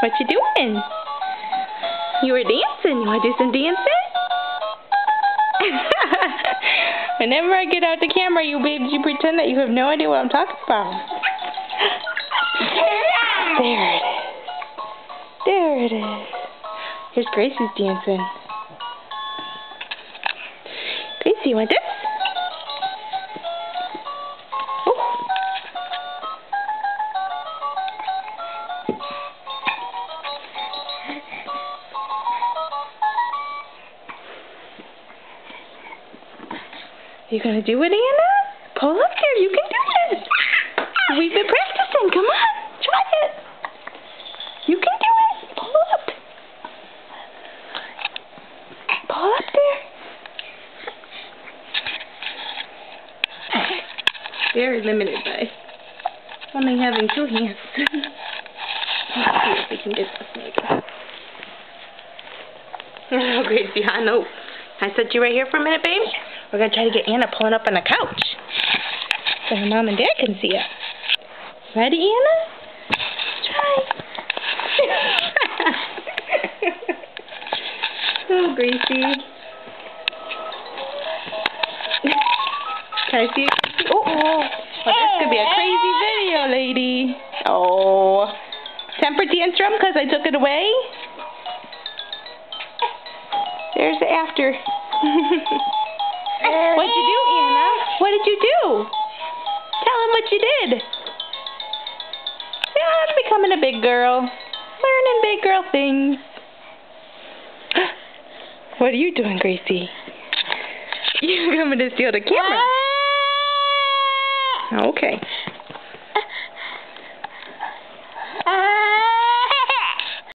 What you doing? You were dancing. You want to do some dancing? Whenever I get out the camera, you babes, you pretend that you have no idea what I'm talking about. There it is. There it is. Here's Gracie's dancing. Gracie, you want this? Oh. You gonna do it, Anna? Pull up there. You can do it. We've been practicing. Come on. Try it. You can do it. Pull up. Pull up there. Very limited by only having 2 hands. Let's see if we can get this maybe. Oh, Gracie, I know. I set you right here for a minute, babe. We're going to try to get Anna pulling up on the couch so her mom and dad can see it. Ready, Anna? Try. Oh, Gracie. Can I see it? Oh, well, this could be a crazy video, lady. Oh. Temper tantrum because I took it away? There's the after. What'd you do, Anna? What did you do? Tell him what you did. Yeah, I'm becoming a big girl. Learning big girl things. What are you doing, Gracie? You're coming to steal the camera. Okay.